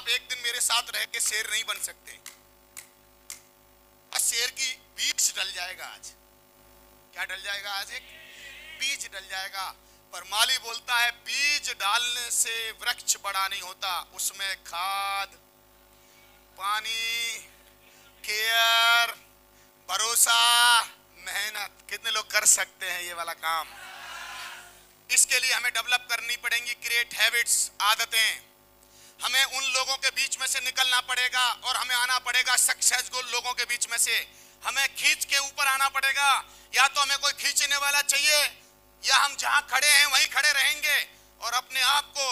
आप एक दिन मेरे साथ रह के शेर नहीं बन सकते। शेर की बीज डल जाएगा आज। क्या डल जाएगा? आज एक बीज डल जाएगा। पर माली बोलता है बीज डालने से वृक्ष बड़ा नहीं होता, उसमें खाद, पानी, केयर, भरोसा, मेहनत। कितने लोग कर सकते हैं ये वाला काम? इसके लिए हमें डेवलप करनी पड़ेंगी क्रिएट हैबिट्स, आदतें। हमें उन लोगों के बीच में से निकलना पड़ेगा और हमें आना पड़ेगा सक्सेसफुल लोगों के बीच में से। हमें खींच के ऊपर आना पड़ेगा। या तो हमें कोई खींचने वाला चाहिए, या हम जहां खड़े हैं वहीं खड़े रहेंगे और अपने आप को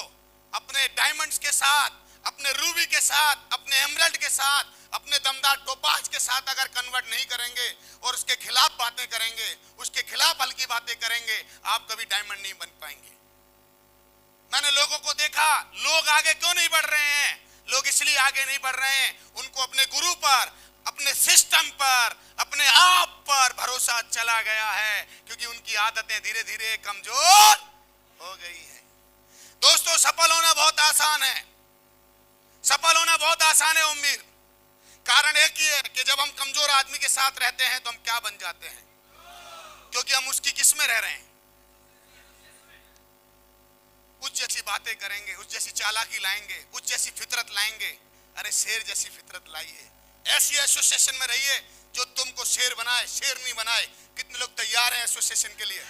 अपने डायमंड्स के साथ, अपने रूबी के साथ, अपने एमरल्ड के साथ, अपने दमदार टोपाज के साथ अगर कन्वर्ट नहीं करेंगे और उसके खिलाफ बातें करेंगे, उसके खिलाफ हल्की बातें करेंगे, आप कभी डायमंड नहीं बन पाएंगे। मैंने लोगों को देखा, लोग आगे क्यों नहीं बढ़ रहे हैं? लोग इसलिए आगे नहीं बढ़ रहे हैं, उनको अपने गुरु पर, अपने सिस्टम पर, अपने आप पर भरोसा चला गया है, क्योंकि उनकी आदतें धीरे धीरे कमजोर हो गई है। दोस्तों, सफल होना बहुत आसान है, सफल होना बहुत आसान है उम्मीद। कारण एक ही है कि जब हम कमजोर आदमी के साथ रहते हैं तो हम क्या बन जाते हैं? क्योंकि हम उसकी किस में रह रहे हैं? उस जैसी बातें करेंगे, उस जैसी चालाकी लाएंगे, उस जैसी फितरत लाएंगे। अरे शेर जैसी फितरत लाइए, ऐसी एसोसिएशन में रहिए जो तुमको शेर बनाए, शेर नहीं बनाए। कितने लोग तैयार हैं एसोसिएशन के लिए?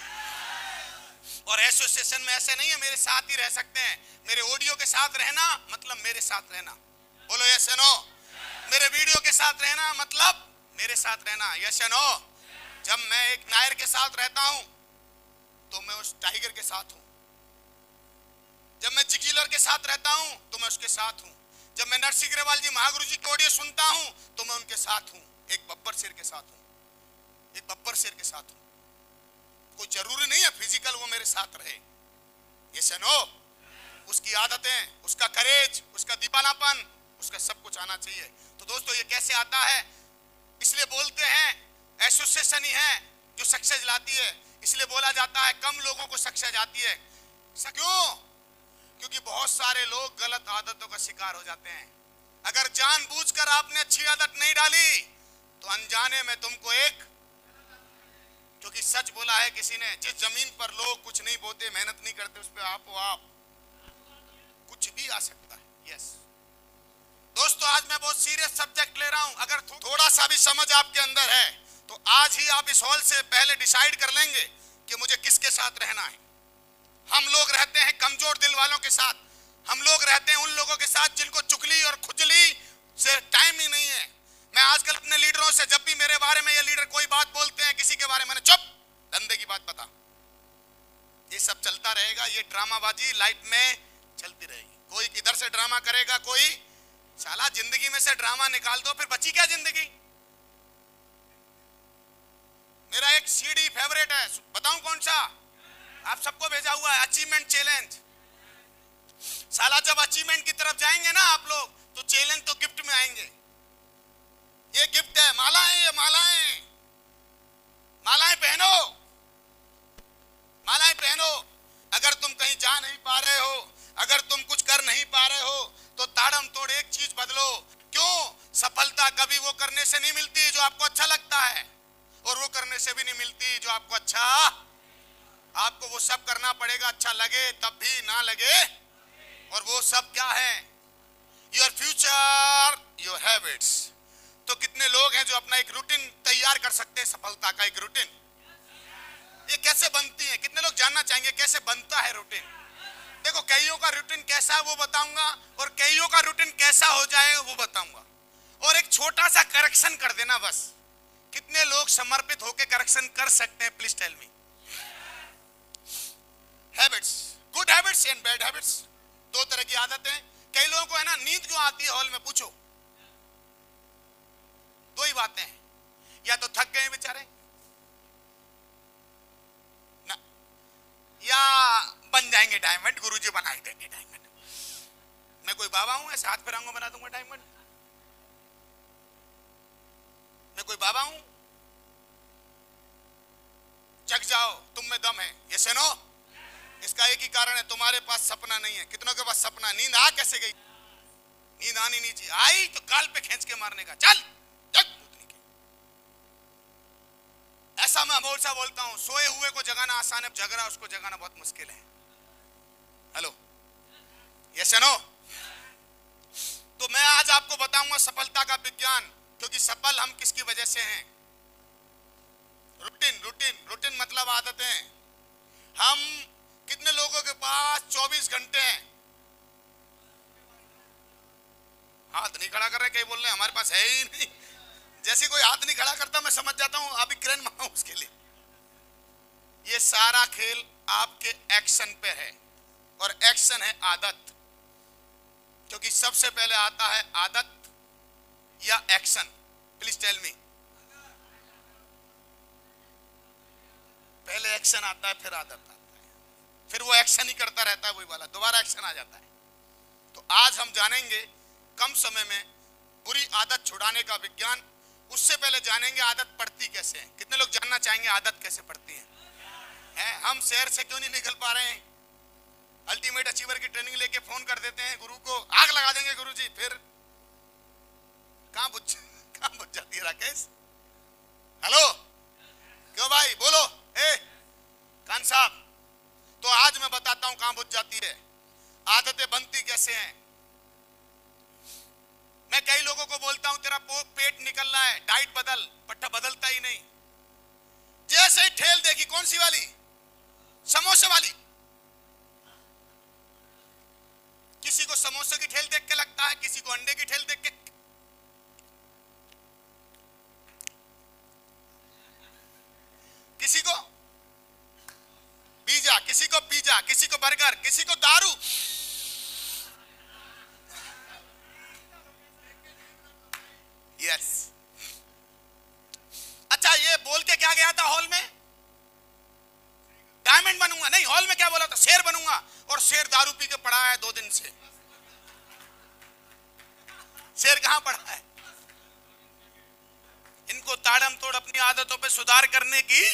और एसोसिएशन में ऐसे नहीं है मेरे साथ ही रह सकते हैं। मेरे ऑडियो के साथ रहना मतलब मेरे साथ रहना। बोलो यस या नो। मेरे वीडियो के साथ रहना मतलब मेरे साथ रहना। यस या नो। जब मैं एक नायर के साथ रहता हूं तो मैं उस टाइगर के साथ हूं। जब मैं जिगीलर के साथ रहता हूं तो मैं उसके साथ हूं। जब मैं नरसिंह अग्रवाल जी, महागुरु जी के ऑडियो सुनता हूं तो मैं उनके साथ हूं। एक बब्बर शेर के साथ हूं, एक बब्बर शेर के साथ हूं। कोई जरूरी नहीं है फिजिकल वो मेरे साथ रहे। ये सनो, उसकी आदतें, उसका करेज, उसका दीवानापन, उसका सब कुछ आना चाहिए। तो दोस्तों, ये कैसे आता है? इसलिए बोलते हैं एसोसिएशन ही है जो सक्सेस लाती है। इसलिए बोला जाता है कम लोगों को सक्सेस आती है। क्यों? क्योंकि बहुत सारे लोग गलत आदतों का शिकार हो जाते हैं। अगर जानबूझकर आपने अच्छी आदत नहीं डाली तो अनजाने में तुमको एक, क्योंकि सच बोला है किसी ने, जिस जमीन पर लोग कुछ नहीं बोते, मेहनत नहीं करते, उस पर आप कुछ भी आ सकता है। यस दोस्तों, आज मैं बहुत सीरियस सब्जेक्ट ले रहा हूं। अगर थोड़ा सा भी समझ आपके अंदर है तो आज ही आप इस हॉल से पहले डिसाइड कर लेंगे कि मुझे किसके साथ रहना है। हम लोग रहते हैं कमजोर दिल वालों के साथ। हम लोग रहते हैं उन लोगों के साथ जिनको चुगली और खुजली से टाइम ही नहीं है। मैं आजकल अपने लीडरों से, जब भी मेरे बारे में ये लीडर कोई बात बोलते हैं किसी के बारे में, चुप, धंधे की बात बता। ये सब चलता रहेगा, ये ड्रामाबाजी लाइफ में चलती रहेगी। कोई इधर से ड्रामा करेगा, कोई साला जिंदगी में से ड्रामा निकाल दो, फिर बची क्या जिंदगी? मेरा एक सीडी फेवरेट है, बताऊं कौन सा? आप सबको भेजा हुआ है, अचीवमेंट चैलेंज। साला जब अचीवमेंट की तरफ जाएंगे ना आप लोग, तो चैलेंज तो गिफ्ट में आएंगे। ये गिफ्ट है, मालाएं, ये मालाएं, मालाएं पहनो, मालाएं पहनो। अगर तुम कहीं जा नहीं पा रहे हो, अगर तुम कुछ कर नहीं पा रहे हो, तो ताड़म तोड़ एक चीज बदलो। क्यों? सफलता कभी वो करने से नहीं मिलती जो आपको अच्छा लगता है, और वो करने से भी नहीं मिलती जो आपको अच्छा। आपको वो सब करना पड़ेगा, अच्छा लगे तब भी, ना लगे। और वो सब क्या है? Your future, your habits. तो कितने लोग हैं जो अपना एक रूटीन तैयार कर सकते हैं? सफलता का एक रूटीन ये कैसे बनती है? कितने लोग जानना चाहेंगे कैसे बनता है रूटीन? देखो, कईयों का रूटीन कैसा है वो बताऊंगा, और कईयों का रूटीन कैसा हो जाएगा वो बताऊंगा। और एक छोटा सा करेक्शन कर देना बस। कितने लोग समर्पित होकर करेक्शन कर सकते हैं? Please tell me. Habits, good habits and bad habits. दो तरह की आदतें। कई लोगों को है ना, नींद क्यों आती है हॉल में? पूछो। दो ही बातें हैं, या तो थक गए बेचारे ना, या बन जाएंगे डायमंड, गुरुजी बना ही देंगे डायमंड। मैं कोई बाबा हूं ऐसे हाथ फिराऊंगा बना दूंगा डायमंड? मैं कोई बाबा हूं? जग जाओ, तुम में दम है। ये सुनो, इसका एक ही कारण है, तुम्हारे पास सपना नहीं है। कितनों के पास सपना? नींद आ कैसे गई? नींद आनी नहीं चाहिए, आई तो गाल पे खींच के मारने का, चल जग भूतनी के। ऐसा मैं हमेशा बोलता हूं, सोए हुए को जगाना आसान है, जग रहा उसको जगाना बहुत मुश्किल है। Hello, yes no? तो मैं आज आपको बताऊंगा सफलता का विज्ञान, क्योंकि सफल हम किसकी वजह से हैं? रूटीन, रूटीन, रूटीन मतलब आदतें। हम कितने लोगों के पास 24 घंटे हैं? हाथ नहीं खड़ा कर रहे, कहीं बोल रहे हमारे पास है ही नहीं। जैसे कोई हाथ नहीं खड़ा करता मैं समझ जाता हूं अभी क्रेन मंगाऊं उसके लिए। ये सारा खेल आपके एक्शन पे है, और एक्शन है आदत। क्योंकि सबसे पहले आता है आदत या एक्शन? प्लीज टेल मी। पहले एक्शन आता है, फिर आदत आता है, फिर वो एक्शन ही करता रहता है वही वाला, दोबारा एक्शन आ जाता है। तो आज हम जानेंगे कम समय में बुरी आदत छुड़ाने का विज्ञान। उससे पहले जानेंगे आदत पड़ती कैसे है। कितने लोग जानना चाहेंगे आदत कैसे पड़ती है? हम शहर से क्यों नहीं निकल पा रहे हैं? अल्टीमेट अचीवर की ट्रेनिंग लेके फोन कर देते हैं गुरु को, आग लगा देंगे गुरुजी, फिर कहां बुझ जाती है राकेश? हेलो, क्यों भाई बोलो, खान साहब। तो आज मैं बताता हूं कहां बुझ जाती है, आदतें बनती कैसे हैं। मैं कई लोगों को बोलता हूं तेरा पेट निकल रहा है, डाइट बदल, पट्टा बदलता ही नहीं। जैसे ही ठेल देखी, कौन सी वाली? समोसे वाली। किसी को समोसे की ठेल देख के लगता है, किसी को अंडे की ठेल देख के, किसी को पिज्जा, किसी को पिज्जा, किसी को बर्गर, किसी को दारू। यस। अच्छा, ये बोल के क्या गया था हॉल में? डायमंड बनूंगा। नहीं, हॉल में क्या बोला था? शेर बनूंगा। और शेर दारू पी के पड़ा है 2 दिन से। शेर कहां पड़ा है? इनको ताड़म तोड़ अपनी आदतों पे सुधार करने की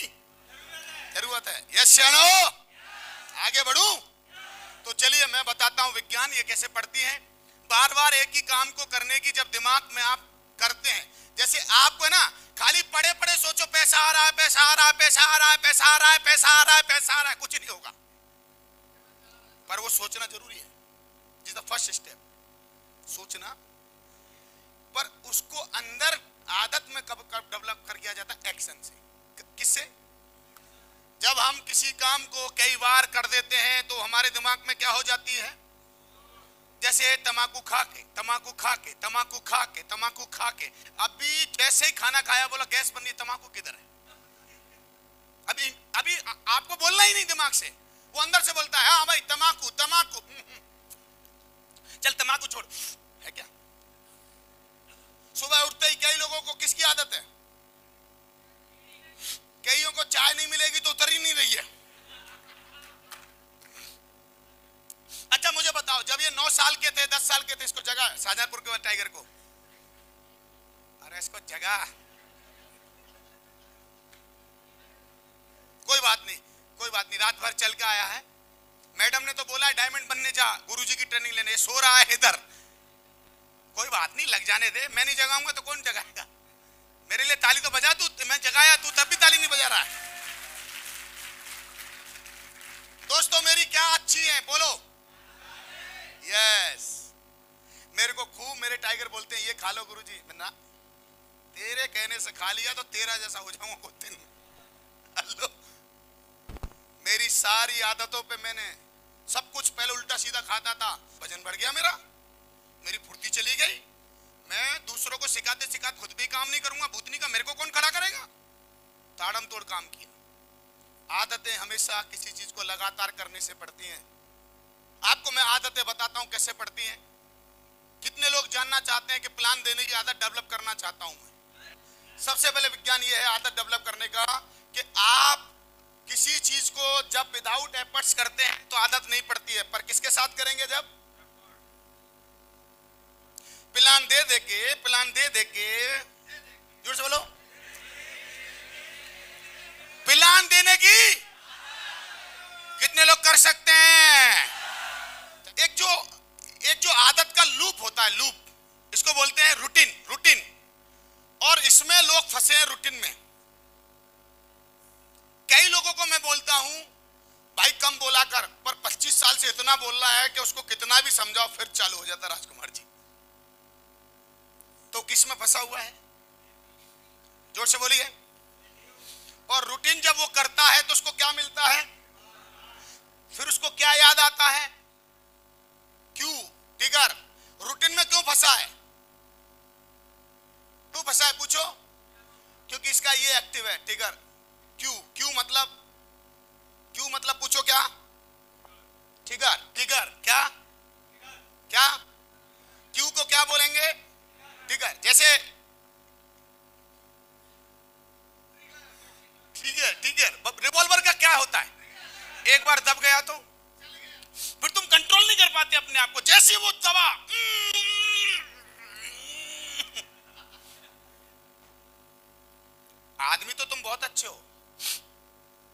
जरूरत है। यस या नो? आगे बढ़ूं? तो चलिए मैं बताता हूं विज्ञान ये कैसे पड़ती है। बार बार एक ही काम को करने की जब दिमाग में आप करते हैं, जैसे आपको ना खाली पड़े पड़े सोचो पैसा आ रहा है, पैसा आ रहा है, पैसा आ रहा है, पैसा आ रहा है, पैसा आ रहा है, पैसा आ रहा है, कुछ नहीं होगा। पर वो सोचना जरूरी है, इज द फर्स्ट स्टेप, सोचना। पर उसको अंदर आदत में कब डेवलप कर किया जाता है? एक्शन से। किससे? जब हम किसी काम को कई बार कर देते हैं तो हमारे दिमाग में क्या हो जाती है? जैसे तंबाकू खा के, तंबाकू खा के, तंबाकू खा के, तंबाकू खा के, अभी जैसे ही खाना खाया बोला गैस बन रही, तंबाकू किधर है? अभी अभी आपको बोलना ही नहीं दिमाग से, वो अंदर से बोलता है हाँ भाई तंबाकू, तंबाकू। चल तंबाकू छोड़, है क्या? सुबह उठते ही कई लोगों को किसकी आदत है? कईयों को चाय नहीं मिलेगी तो उतर ही नहीं रही है। अच्छा मुझे बताओ, जब ये 9 साल के थे, 10 साल के थे, इसको जगा शाहजहांपुर के टाइगर को, अरे इसको जगा, कोई बात नहीं, कोई बात नहीं, रात भर चल के आया है, मैडम ने तो बोला है डायमंड बनने जा, गुरुजी की ट्रेनिंग लेने, सो रहा है इधर, कोई बात नहीं, लग जाने दे, मैं नहीं जगाऊंगा तो कौन जगाएगा? मेरे लिए ताली तो बजा तू, मैं जगाया तू तब भी ताली नहीं बजा रहा है। दोस्तों मेरी क्या अच्छी है बोलो? यस। मेरे को खूब मेरे टाइगर बोलते हैं ये खा लो गुरुजी, मैं ना, तेरे कहने से खा लिया तो तेरा जैसा हो जाऊंगा कुछ दिन। हेलो, मेरी सारी आदतों पे मैंने सब कुछ पहले उल्टा सीधा खाता था, वजन बढ़ गया मेरा, मेरी फुर्ती चली गई, मैं दूसरों को सिखाते सिखाते खुद भी काम नहीं करूंगा, भूतनी का मेरे को कौन खड़ा करेगा? ताड़म तोड़ काम किया। आदतें हमेशा किसी चीज को लगातार करने से पड़ती हैं। आपको मैं आदतें बताता हूं कैसे पड़ती हैं। कितने लोग जानना चाहते हैं कि प्लान देने की आदत डेवलप करना चाहता हूं मैं। सबसे पहले विज्ञान यह है आदत डेवलप करने का कि आप किसी चीज को जब विदाउट एफर्ट्स करते हैं तो आदत नहीं पड़ती है, पर किसके साथ करेंगे? जब प्लान दे के, जोर से बोलो, प्लान देने की कितने लोग कर सकते हैं? एक जो आदत का लूप होता है, लूप, इसको बोलते हैं रूटीन, रूटीन। और इसमें लोग फंसे हैं रूटीन में। कई लोगों को मैं बोलता हूं भाई कम बोला कर, पर 25 साल से इतना बोल रहा है कि उसको कितना भी समझाओ फिर चालू हो जाता राजकुमार जी। तो किस में फंसा हुआ है? जोर से बोलिए। और रूटीन जब वो करता है तो उसको क्या मिलता है? फिर उसको क्या याद आता है? क्यों? ट्रिगर। रूटीन में क्यों फंसा है? क्यों फंसा है पूछो? क्योंकि इसका ये एक्टिव है ट्रिगर। क्यों? क्यों मतलब? क्यों मतलब पूछो क्या? ट्रिगर। ट्रिगर क्या? क्या? क्यों को क्या बोलेंगे? ट्रिगर। जैसे ट्रिगर, ट्रिगर रिवॉल्वर का क्या होता है? एक बार दब गया तो फिर तुम कंट्रोल नहीं कर पाते अपने आप को। जैसे वो दबा, आदमी तो तुम बहुत अच्छे हो,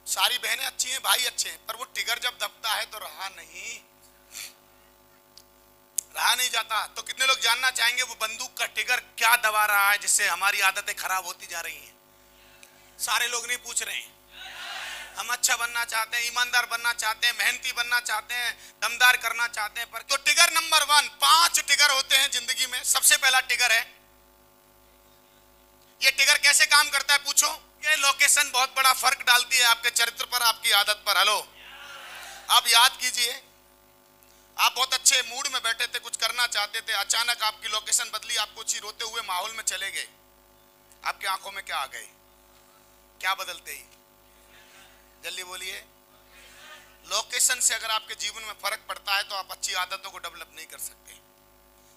सारी बहनें अच्छी हैं, भाई अच्छे हैं, पर वो ट्रिगर जब दबता है तो रहा नहीं जाता। तो कितने लोग जानना चाहेंगे वो बंदूक का ट्रिगर क्या दबा रहा है जिससे हमारी आदतें खराब होती जा रही हैं? सारे लोग नहीं पूछ रहे हैं। हम अच्छा बनना चाहते हैं, ईमानदार बनना चाहते हैं, मेहनती बनना चाहते हैं, दमदार करना चाहते हैं, पर तो ट्रिगर नंबर 1, 5 ट्रिगर होते हैं जिंदगी में। सबसे पहला ट्रिगर है, ये ट्रिगर कैसे काम करता है पूछो? ये लोकेशन बहुत बड़ा फर्क डालती है आपके चरित्र पर, आपकी आदत पर। हेलो, आप याद कीजिए, आप बहुत अच्छे मूड में बैठे थे, कुछ करना चाहते थे, अचानक आपकी लोकेशन बदली, आप कुछ ही रोते हुए माहौल में चले गए। आपकी आंखों में क्या आ गए? क्या बदलते ही? जल्दी बोलिए। लोकेशन से अगर आपके जीवन में फर्क पड़ता है तो आप अच्छी आदतों को डेवलप नहीं कर सकते।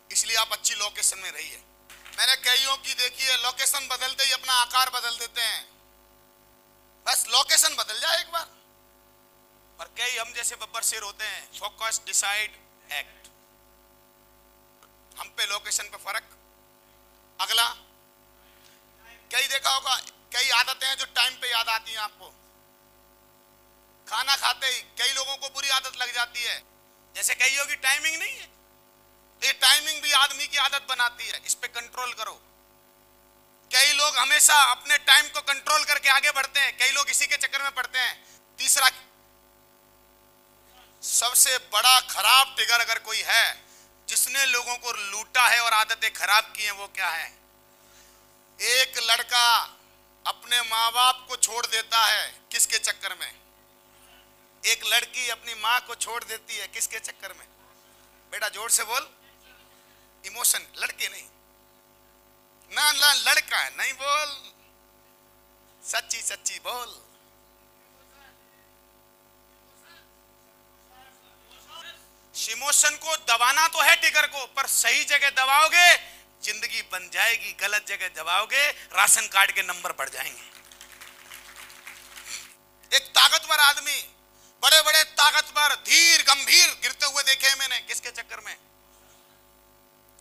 इसलिए आप अच्छी लोकेशन में रहिए। मैंने कईयों की देखी है, लोकेशन बदलते ही अपना आकार बदल देते हैं। बस लोकेशन बदल जाए एक बार। और कई हम जैसे बब्बर शेर होते हैं, फोकस, डिसाइड, एक्ट। हम पे लोकेशन पे फर्क। अगला, कई देखा होगा, कई आदतें हैं जो टाइम पे याद आती हैं आपको। खाना खाते ही कई लोगों को बुरी आदत लग जाती है, जैसे कईयों की टाइमिंग नहीं है। ये टाइमिंग भी आदमी की आदत बनाती है, इस पे कंट्रोल करो। कई लोग हमेशा अपने टाइम को कंट्रोल करके आगे बढ़ते हैं, कई लोग इसी के चक्कर में पड़ते हैं। तीसरा, सबसे बड़ा खराब ट्रिगर अगर कोई है जिसने लोगों को लूटा है और आदतें खराब की हैं, वो क्या है? एक लड़का अपने माँ बाप को छोड़ देता है, किसके चक्कर में? एक लड़की अपनी माँ को छोड़ देती है, किसके चक्कर में? बेटा जोर से बोल। इमोशन, लड़के नहीं ना, लड़का है, नहीं बोल, सच्ची सच्ची बोल। इमोशन को दबाना तो है ट्रिगर को, पर सही जगह दबाओगे जिंदगी बन जाएगी, गलत जगह दबाओगे राशन कार्ड के नंबर बढ़ जाएंगे। एक ताकतवर आदमी, बड़े बड़े ताकतवर, धीर गंभीर गिरते हुए देखे हैं मैंने, किसके चक्कर में?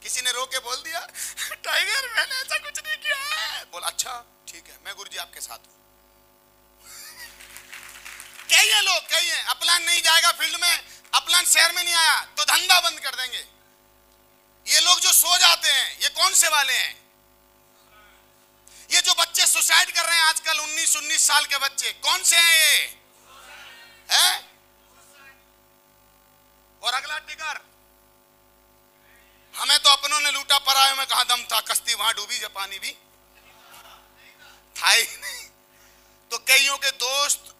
किसी ने रोके बोल दिया, टाइगर मैंने ऐसा कुछ नहीं किया है। बोल अच्छा ठीक है, मैं गुरुजी आपके साथ हूं। कई है लोग, कई है, अपलान नहीं जाएगा फील्ड में, अपलान शहर में नहीं आया तो धंधा बंद कर देंगे। ये लोग जो सो जाते हैं, ये कौन से वाले हैं? ये जो बच्चे सुसाइड कर रहे हैं आजकल, 19-19 साल के बच्चे, कौन से हैं ये? है? और अगला ट्रिगर, हमें तो अपनों ने लूटा, परायों में कहां दम था, कश्ती वहां डूबी जब पानी भी था ही नहीं। तो कईयों के दोस्त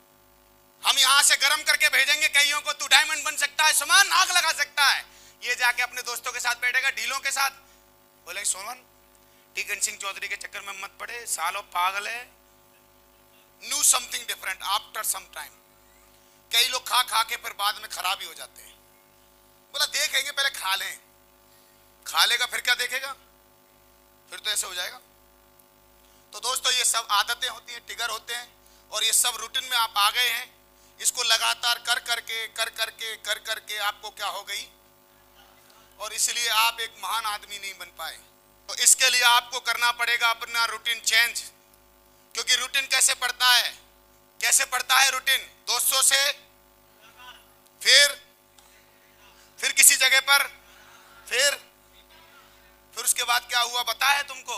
हम यहां से गर्म करके भेजेंगे कईयों को, तू डायमंड बन सकता है, सामान आग लगा सकता है। ये जाके अपने दोस्तों के साथ बैठेगा, ढीलों के साथ, बोलेंगे सोमन टीकन सिंह चौधरी के चक्कर में मत पड़े, सालों पागल है। New something different after some time. कई लोग खा खा के फिर बाद में खराब ही हो जाते हैं। बोला देखेंगे, पहले खा लें, खा लेगा फिर क्या देखेगा, फिर तो ऐसे हो जाएगा। तो दोस्तों ये सब आदतें होती हैं, ट्रिगर होते हैं, और ये सब रूटीन में आप आ गए हैं। इसको लगातार कर करके आपको क्या हो गई, और इसलिए आप एक महान आदमी नहीं बन पाए। तो इसके लिए आपको करना पड़ेगा अपना रूटीन चेंज। क्योंकि रूटीन कैसे पड़ता है? कैसे पड़ता है रूटीन? दोस्तों से, फिर किसी जगह पर, फिर फिर उसके बाद क्या हुआ पता है तुमको?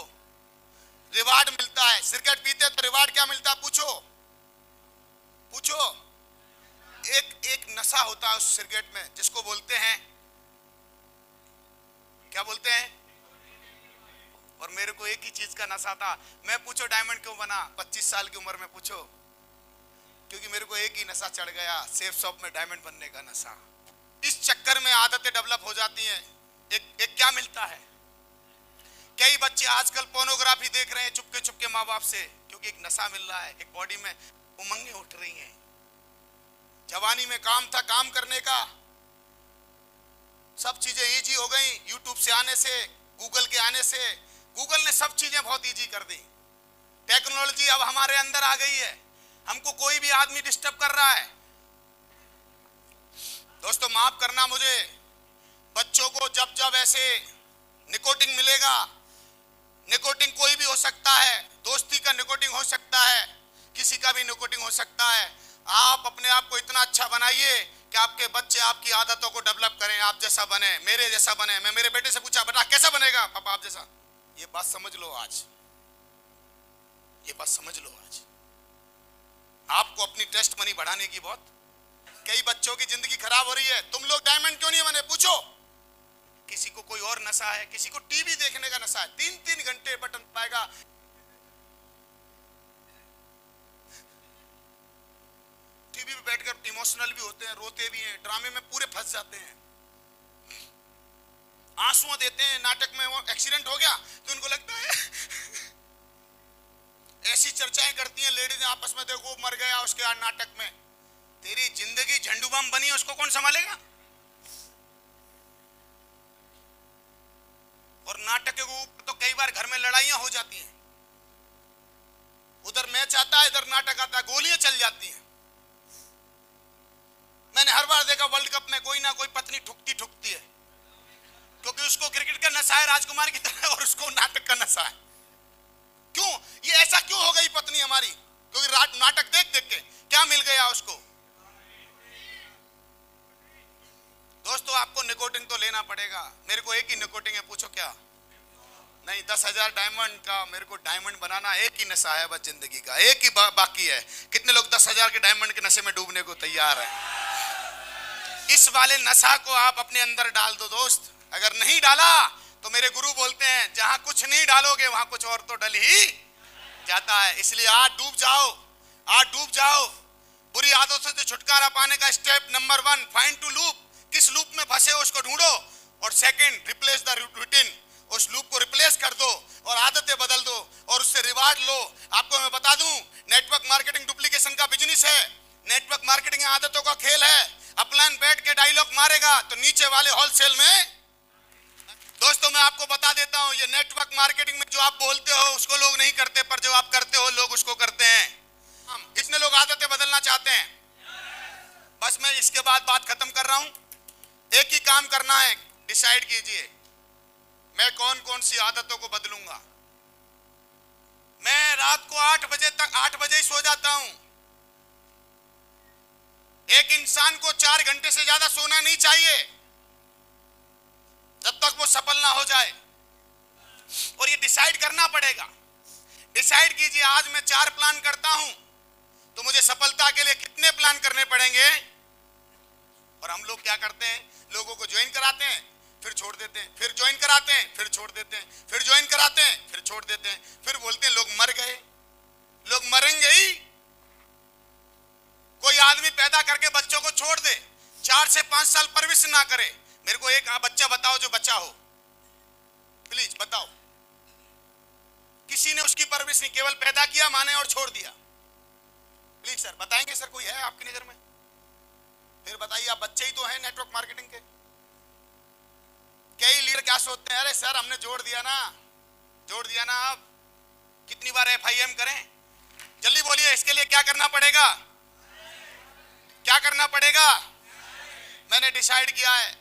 रिवार्ड मिलता है। सिगरेट पीते तो रिवार्ड क्या मिलता है? पूछो पूछो। एक नशा होता है उस सिगरेट में जिसको बोलते हैं, क्या बोलते हैं? और मेरे को एक ही चीज का नशा था। मैं पूछो डायमंड क्यों बना 25 साल की उम्र में? पूछो। क्योंकि मेरे को एक ही नशा चढ़ गया, सेफ शॉप में डायमंड बनने का नशा। इस चक्कर में आदतें डेवलप हो जाती हैं। एक क्या मिलता है? कई बच्चे आजकल पोर्नोग्राफी देख रहे हैं चुपके चुपके माँ बाप से, क्योंकि एक नशा मिल रहा है, एक बॉडी में उमंगें उठ रही हैं। जवानी में काम था काम करने का, सब चीजें इजी हो गई यूट्यूब से आने से, गूगल के आने से। गूगल ने सब चीजें बहुत इजी कर दी। टेक्नोलॉजी अब हमारे अंदर आ गई है, हमको कोई भी आदमी डिस्टर्ब कर रहा है। दोस्तों माफ करना मुझे, बच्चों को जब जब ऐसे निकोटिन मिलेगा, निकोटिन कोई भी हो सकता है, दोस्ती का निकोटिन हो सकता है, किसी का भी निकोटिन हो सकता है। आप अपने आप को इतना अच्छा बनाइए कि आपके बच्चे आपकी आदतों को डेवलप करें, आप जैसा बने, मेरे जैसा बने। मैं मेरे बेटे से पूछा, बेटा कैसा बनेगा? पापा आप जैसा। ये बात समझ लो आज, ये बात समझ लो आज। आपको अपनी टेस्ट मनी बढ़ाने की बहुत, कई बच्चों की जिंदगी खराब हो रही है। तुम लोग डायमंड क्यों नहीं बने? पूछो। किसी को कोई और नशा है, किसी को टीवी देखने का नशा है, 3-3 घंटे बटन पाएगा। टीवी पे बैठकर इमोशनल भी होते हैं, रोते भी हैं, ड्रामे में पूरे फंस जाते हैं, आंसू देते हैं। नाटक में वो एक्सीडेंट हो गया तो उनको लगता है ऐसी चर्चाएं करती हैं लेडीज आपस में, देखो मर गया उसके आज नाटक में। तेरी जिंदगी झंडू बम बनी है, उसको कौन संभालेगा? और नाटक के ऊपर तो कई बार घर में लड़ाइयां हो जाती हैं, उधर मैच आता है इधर नाटक आता है, गोलियां चल जाती हैं। मैंने हर बार देखा वर्ल्ड कप में कोई ना कोई पत्नी ठुकती है, क्योंकि उसको क्रिकेट का नशा है राजकुमार की तरह और उसको नाटक का नशा है। क्यों ये ऐसा क्यों हो गई पत्नी हमारी? क्योंकि नाटक देख देख के क्या मिल गया उसको। दोस्तों आपको निकोटिन तो लेना पड़ेगा। मेरे को एक ही निकोटिन है, पूछो क्या? नहीं 10,000 डायमंड का, मेरे को डायमंड बनाना एक ही नशा है बस जिंदगी का, एक ही बाकी है। कितने लोग 10,000 के डायमंड के नशे में डूबने को तैयार हैं? इस वाले नशा को आप अपने अंदर डाल दो दोस्त। अगर नहीं डाला तो मेरे गुरु बोलते हैं जहां कुछ नहीं डालोगे वहां कुछ और तो डल ही जाता है। इसलिए आज डूब जाओ, आज डूब जाओ। बुरी आदतों से छुटकारा पाने का step number 1, find to loop. किस लूप में फंसे हो उसको ढूंढो, और सेकंड रिप्लेस द रूटीन, उस लूप को रिप्लेस कर दो और आदतें बदल दो और उससे रिवार्ड लो। आपको मैं बता दूं, नेटवर्क मार्केटिंग डुप्लीकेशन का बिजनेस है, नेटवर्क मार्केटिंग आदतों का खेल है। अपलाइन बैठ के डायलॉग मारेगा तो नीचे वाले होलसेल में। दोस्तों मैं आपको बता देता हूं, ये नेटवर्क मार्केटिंग में जो आप बोलते हो उसको लोग नहीं करते, पर जो आप करते हो लोग उसको करते हैं। कितने लोग आदतें बदलना चाहते हैं? बस मैं इसके बाद बात खत्म कर रहा हूं। एक ही काम करना है, डिसाइड कीजिए मैं कौन कौन सी आदतों को बदलूंगा। मैं रात को 8 बजे ही सो जाता हूं। एक इंसान को 4 घंटे से ज्यादा सोना नहीं चाहिए जब तक वो सफल ना हो जाए। और ये डिसाइड करना पड़ेगा। डिसाइड कीजिए आज मैं 4 प्लान करता हूं तो मुझे सफलता के लिए कितने प्लान करने पड़ेंगे। और हम लोग क्या करते हैं, लोगों को ज्वाइन कराते हैं फिर छोड़ देते हैं, फिर ज्वाइन कराते हैं फिर छोड़ देते हैं, फिर ज्वाइन कराते हैं फिर छोड़ देते हैं, फिर बोलते हैं लोग मर गए। लोग मरेंगे ही। कोई आदमी पैदा करके बच्चों को छोड़ दे, 4 से 5 साल परवरिश ना करे। मेरे को एक बच्चा बताओ जो बच्चा हो, प्लीज बताओ। किसी ने उसकी परवरिश नहीं, केवल पैदा किया माने और छोड़ दिया। प्लीज सर बताएंगे, सर कोई है आपकी नजर में? फिर बताइए, आप बच्चे ही तो हैं नेटवर्क मार्केटिंग के। कई लीडर क्या सोचते हैं, अरे सर हमने जोड़ दिया ना, जोड़ दिया ना, अब कितनी बार FIM करें? जल्दी बोलिए, इसके लिए क्या करना पड़ेगा? क्या करना पड़ेगा? मैंने डिसाइड किया है,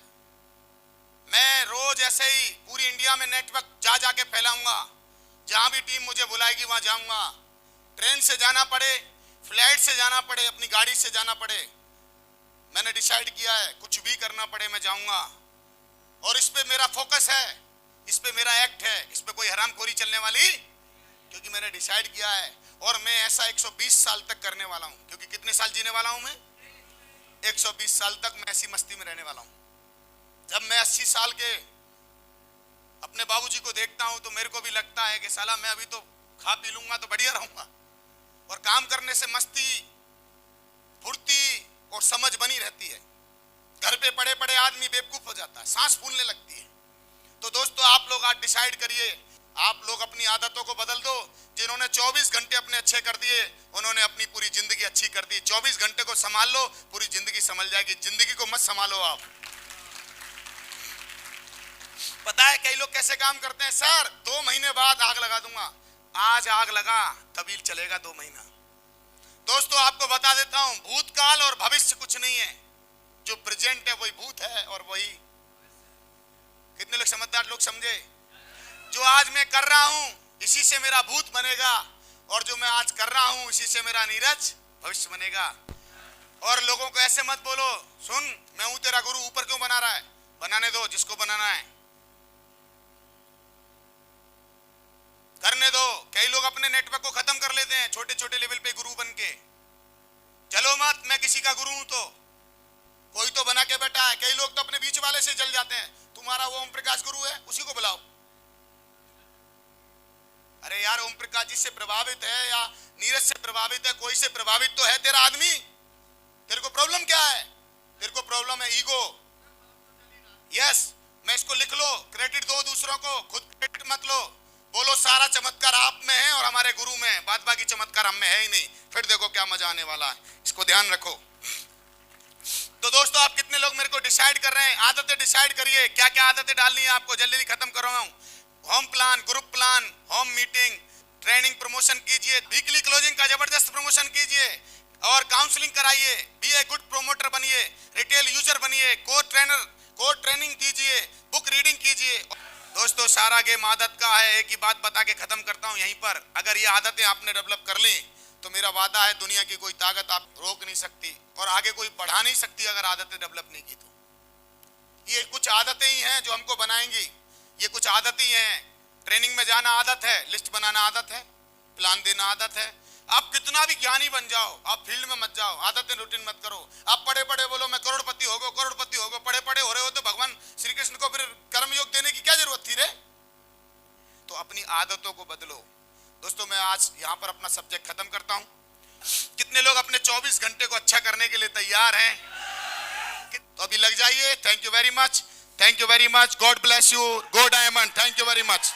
मैं रोज ऐसे ही पूरी इंडिया में नेटवर्क जा जाके फैलाऊंगा। जहां भी टीम मुझे बुलाएगी वहां जाऊंगा। ट्रेन से जाना पड़े, फ्लाइट से जाना पड़े, अपनी गाड़ी से जाना पड़े, मैंने डिसाइड किया है कुछ भी करना पड़े मैं जाऊंगा। और इस पे मेरा फोकस है। इस पे मेरा एक्ट है, इस पे कोई हरामखोरी चलने वाली, क्योंकि मैंने डिसाइड किया है। और मैं ऐसा 120 साल तक करने वाला हूं, क्योंकि कितने साल जीने वाला हूं मैं? 120 साल तक मैं ऐसी मस्ती में रहने वाला हूं। जब मैं 80 साल के अपने बाबूजी को देखता हूं तो मेरे को भी लगता है कि साला मैं अभी तो खा पी लूंगा तो बढ़िया रहूंगा। और काम करने से मस्ती, फुर्ती और समझ बनी रहती है। घर पे पड़े पड़े आदमी बेवकूफ हो जाता है, सांस फूलने लगती है। तो दोस्तों, आप लोग आज डिसाइड करिए, आप लोग अपनी आदतों को बदल दो। जिन्होंने 24 घंटे अपने अच्छे कर दिए, उन्होंने अपनी पूरी जिंदगी अच्छी कर दी। 24 घंटे को संभाल लो, पूरी जिंदगी संभल जाएगी। जिंदगी को मत संभालो आप। पता है कई लोग कैसे काम करते हैं? सर 2 महीने बाद आग लगा दूंगा। आज आग लगा तभी चलेगा 2 महीना। दोस्तों, आपको बता देता हूं, भूतकाल और भविष्य कुछ नहीं है। जो प्रेजेंट है वही भूत है और वही, कितने लोग समझदार लोग समझे? जो आज मैं कर रहा हूं इसी से मेरा भूत बनेगा, और जो मैं आज कर रहा हूं इसी से मेरा नीरज भविष्य बनेगा। और लोगों को ऐसे मत बोलो, सुन मैं हूं तेरा गुरु, ऊपर क्यों बना रहा है? बनाने दो, जिसको बनाना है करने दो। कई लोग अपने नेटवर्क को खत्म कर लेते हैं छोटे छोटे लेवल पे गुरु बन के। चलो मत, मैं किसी का गुरु हूं तो कोई तो बना के बैठा है। कई लोग तो अपने बीच वाले से जल जाते हैं। तुम्हारा वो ओम प्रकाश गुरु है, उसी को बुलाओ। अरे यार, ओम प्रकाश जी से प्रभावित है या नीरज से प्रभावित है, कोई से प्रभावित तो है तेरा आदमी। तेरे को प्रॉब्लम क्या है? तेरे को प्रॉब्लम है ईगो। यस, मैं इसको लिख लो, क्रेडिट दो दूसरों को, खुद क्रेडिट मत लो। बोलो सारा चमत्कार आप में है और हमारे गुरु में है, बाद बाकी चमत्कार हम में है ही नहीं। फिर देखो क्या मजा आने वाला है, इसको ध्यान रखो। तो दोस्तों, आप कितने लोग मेरे को डिसाइड कर रहे हैं? आदतें डिसाइड करिए, क्या क्या आदतें डालनी है आपको। जल्दी खत्म कर रहा हूं। Home plan, group plan, home meeting, training promotion कीजिए, वीकली क्लोजिंग का जबरदस्त प्रमोशन कीजिए और काउंसलिंग कराइए। बी ए गुड प्रोमोटर बनिए, रिटेल यूजर बनिए, कोर ट्रेनर, कोर ट्रेनिंग दीजिए, बुक रीडिंग कीजिए। दोस्तों, सारा गेम आदत का है। एक ही बात बता के खत्म करता हूं यहीं पर। अगर ये आदतें आपने डेवलप कर ली तो मेरा वादा है दुनिया की कोई ताकत आप रोक नहीं सकती और आगे कोई बढ़ा नहीं सकती अगर आदतें डेवलप नहीं की तो। ये कुछ आदतें ही हैं जो हमको बनाएंगी। ये कुछ आदतें ही हैं। ट्रेनिंग में जाना आदत है, लिस्ट बनाना आदत है, प्लान देना आदत है। आप कितना भी ज्ञानी बन जाओ, आप फील्ड में मत जाओ, आदतें रूटीन मत करो। आप पढ़े पढ़े बोलो मैं करोड़पति हो गो, करोड़पति हो गो। पढ़े पढ़े हो रहे हो तो भगवान श्री कृष्ण को फिर कर्मयोग देने की क्या जरूरत थी रे? तो अपनी आदतों को बदलो। दोस्तों, मैं आज यहां पर अपना सब्जेक्ट खत्म करता हूं। कितने लोग अपने 24 घंटे को अच्छा करने के लिए तैयार हैं? तो अभी लग जाइए। Thank you very much, thank you very much. God bless you. Go diamond. Thank you very much.